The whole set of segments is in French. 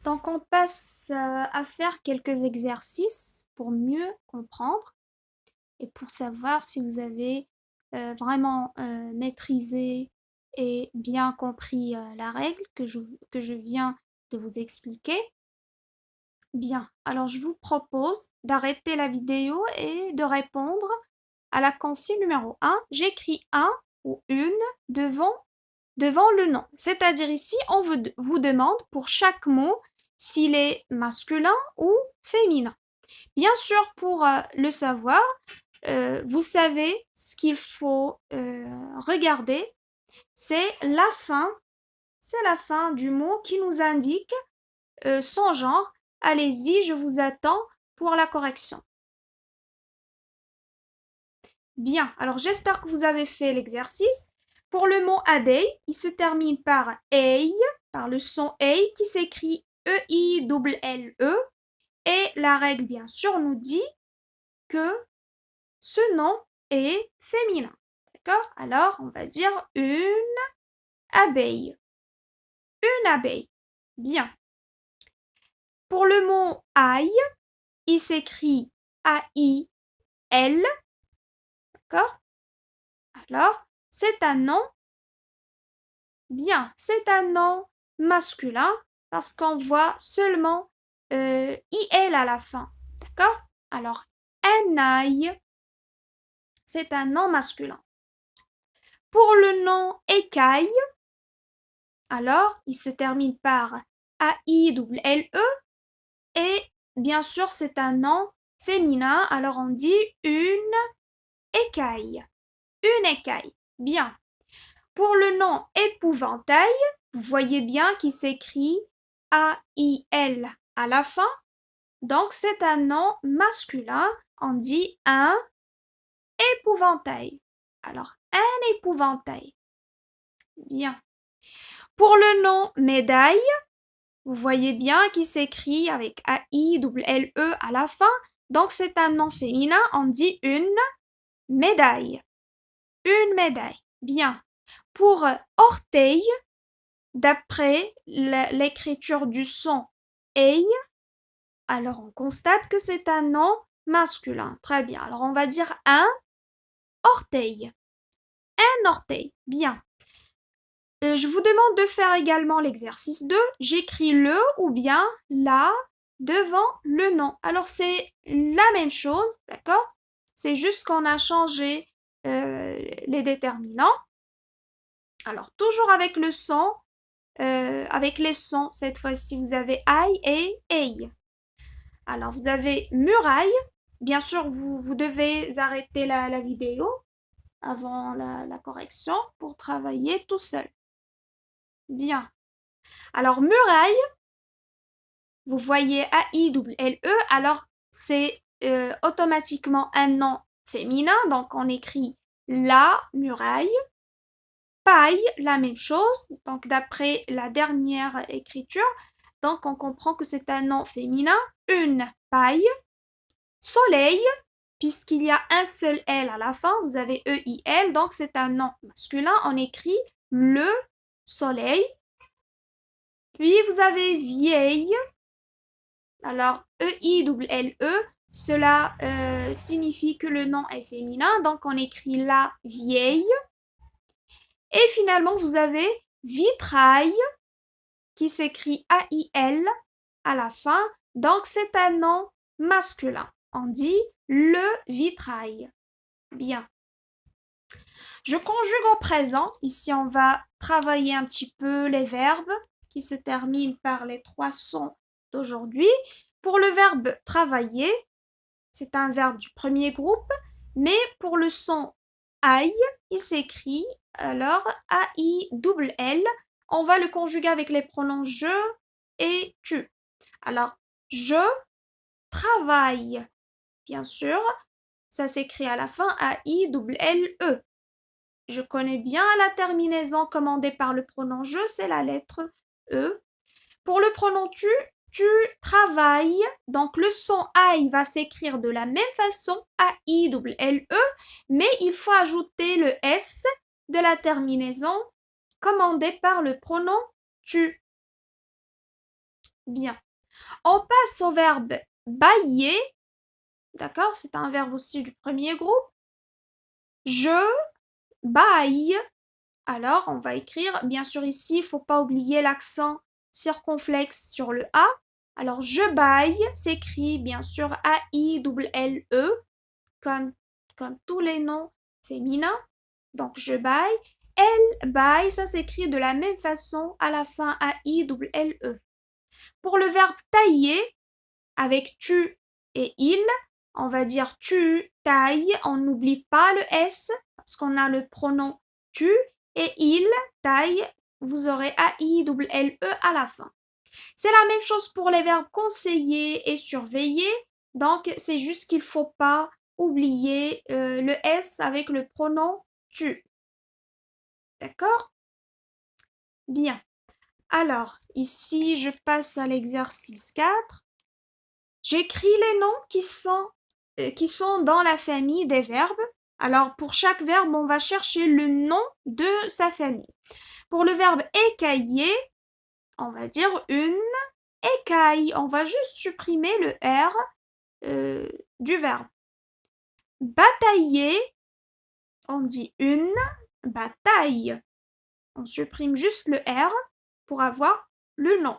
Donc, on passe à faire quelques exercices pour mieux comprendre et pour savoir si vous avez vraiment maîtrisé et bien compris la règle que je viens de vous expliquer. Bien, alors je vous propose d'arrêter la vidéo et de répondre à la consigne numéro 1. J'écris un ou une devant le nom. C'est-à-dire ici, on vous demande pour chaque mot s'il est masculin ou féminin. Bien sûr, pour le savoir, vous savez ce qu'il faut regarder, c'est la fin du mot qui nous indique son genre. Allez-y, je vous attends pour la correction. Bien, alors j'espère que vous avez fait l'exercice. Pour le mot abeille, il se termine par ei, par le son ei qui s'écrit E-I-L-L-E. Et la règle, bien sûr, nous dit que ce nom est féminin. D'accord? Alors, on va dire une abeille. Une abeille. Bien. Pour le mot ail, il s'écrit A-I-L. D'accord? Alors, c'est un nom. Bien, c'est un nom masculin parce qu'on voit seulement IL à la fin. D'accord? Alors, un ail, c'est un nom masculin. Pour le nom écaille, alors, il se termine par A-I-L-L-E et bien sûr, c'est un nom féminin. Alors, on dit une écaille. Une écaille. Bien. Pour le nom épouvantail, vous voyez bien qu'il s'écrit A-I-L à la fin. Donc, c'est un nom masculin. On dit un épouvantail. Alors, un épouvantail. Bien. Pour le nom médaille, vous voyez bien qu'il s'écrit avec A-I-L-L-E à la fin. Donc, c'est un nom féminin. On dit une médaille. Une médaille. Bien. Pour orteil, d'après l'écriture du son ei, alors on constate que c'est un nom masculin. Très bien. Alors on va dire un orteil. Un orteil. Bien. Je vous demande de faire également l'exercice 2. J'écris le ou bien la devant le nom. Alors c'est la même chose, d'accord? C'est juste qu'on a changé les déterminants. Alors toujours avec le son, avec les sons, cette fois-ci vous avez aïe et ei. Alors vous avez muraille. Bien sûr, vous devez arrêter la vidéo avant la correction pour travailler tout seul. Bien. Alors muraille, vous voyez A-I-L-L-E, alors c'est automatiquement un nom féminin, donc on écrit la muraille. Paille, la même chose, donc d'après la dernière écriture, donc on comprend que c'est un nom féminin, une paille. Soleil, puisqu'il y a un seul L à la fin, vous avez E-I-L, donc c'est un nom masculin, on écrit le soleil. Puis vous avez vieille, alors E-I-L-L-E, cela signifie que le nom est féminin, donc on écrit la vieille. Et finalement, vous avez vitrail, qui s'écrit A-I-L à la fin, donc c'est un nom masculin. On dit le vitrail. Bien. Je conjugue au présent. Ici, on va travailler un petit peu les verbes qui se terminent par les trois sons d'aujourd'hui. Pour le verbe travailler, c'est un verbe du premier groupe, mais pour le son aïe, il s'écrit alors A-I-L-L. On va le conjuguer avec les pronoms je et tu. Alors, je travaille, bien sûr, ça s'écrit à la fin A-I-L-L-E. Je connais bien la terminaison commandée par le pronom je, c'est la lettre E. Pour le pronom tu travailles. Donc le son aïe va s'écrire de la même façon, A-I-L-L-E, mais il faut ajouter le S de la terminaison commandée par le pronom tu. Bien. On passe au verbe bailler. D'accord? C'est un verbe aussi du premier groupe. Je baille. Alors, on va écrire, bien sûr ici, il ne faut pas oublier l'accent circonflexe sur le A. Alors, je baille s'écrit bien sûr A-I-L-L-E, comme tous les noms féminins. Donc, je baille. Elle baille, ça s'écrit de la même façon à la fin A-I-L-L-E. Pour le verbe tailler, avec tu et il, on va dire tu tailles, on n'oublie pas le S parce qu'on a le pronom tu et il taille, vous aurez A-I-L-L-E à la fin. C'est la même chose pour les verbes conseiller et surveiller, donc c'est juste qu'il ne faut pas oublier le S avec le pronom tu. D'accord? Bien. Alors, ici, je passe à l'exercice 4. J'écris les noms qui sont dans la famille des verbes. Alors, pour chaque verbe, on va chercher le nom de sa famille. Pour le verbe écailler, on va dire une écaille. On va juste supprimer le R du verbe. Batailler, on dit une bataille. On supprime juste le R pour avoir le nom.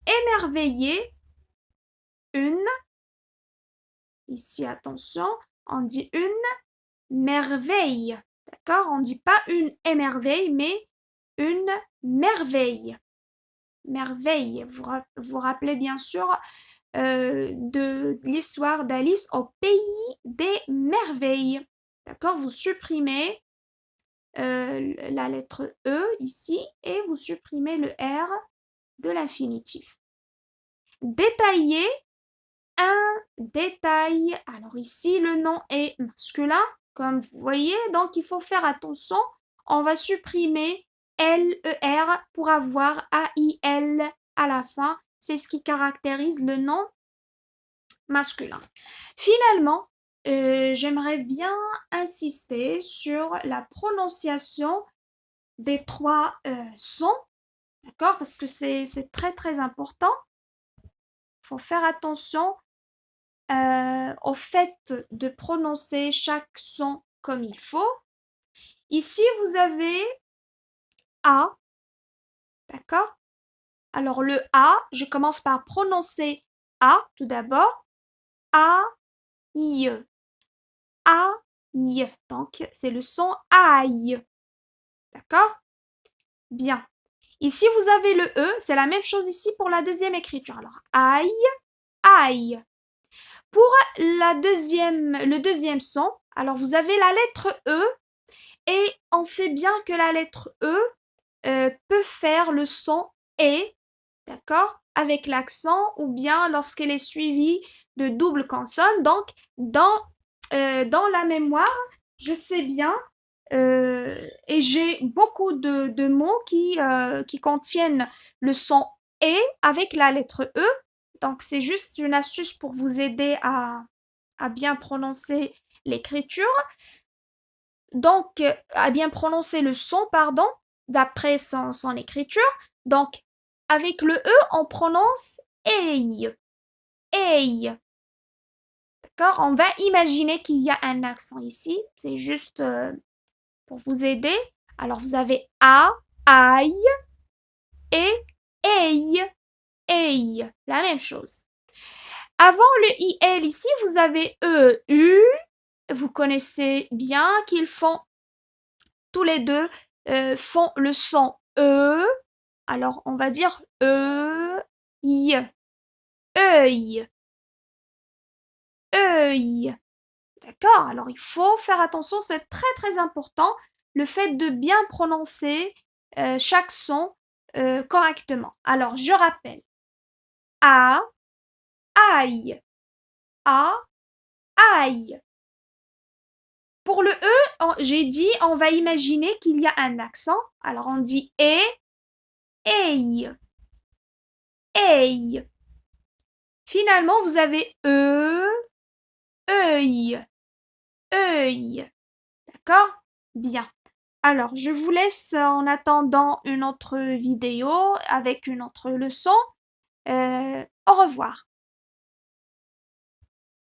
Émerveiller, une. Ici, attention, on dit une merveille. D'accord? On ne dit pas une émerveille, mais une merveille. Merveille. Vous rappelez bien sûr de l'histoire d'Alice au pays des merveilles. D'accord? Vous supprimez la lettre E ici et vous supprimez le R de l'infinitif. Détailler, un détail. Alors ici, le nom est masculin, comme vous voyez, donc il faut faire attention. On va supprimer L-E-R pour avoir A-I-L à la fin. C'est ce qui caractérise le nom masculin. Finalement, j'aimerais bien insister sur la prononciation des trois sons, d'accord? Parce que c'est très très important. Il faut faire attention au fait de prononcer chaque son comme il faut. Ici, vous avez A, d'accord? Alors le A, je commence par prononcer A tout d'abord. A, I, A, I. Donc, c'est le son aïe. D'accord? Bien. Ici, vous avez le E, c'est la même chose ici pour la deuxième écriture. Alors, aïe, aïe. Pour le deuxième son, alors vous avez la lettre E et on sait bien que la lettre E peut faire le son E, d'accord, avec l'accent ou bien lorsqu'elle est suivie de double consonne. Donc, dans la mémoire, je sais bien et j'ai beaucoup de mots qui contiennent le son E avec la lettre E. Donc, c'est juste une astuce pour vous aider à bien prononcer l'écriture. Donc, à bien prononcer le son, pardon, d'après son écriture. Donc, avec le E, on prononce ei. Ei. D'accord? On va imaginer qu'il y a un accent ici. C'est juste pour vous aider. Alors, vous avez A, aïe et ei. Ei. La même chose. Avant le IL ici, vous avez E, U. Vous connaissez bien qu'ils font, tous les deux, font le son E. Alors, on va dire œil, œil, œil. D'accord? Alors, il faut faire attention, c'est très très important, le fait de bien prononcer chaque son correctement. Alors, je rappelle. A, aïe. A, aïe. Pour le E, j'ai dit, on va imaginer qu'il y a un accent. Alors, on dit et, ei, ei. Finalement, vous avez œil, œil. D'accord? Bien. Alors, je vous laisse en attendant une autre vidéo avec une autre leçon. Au revoir.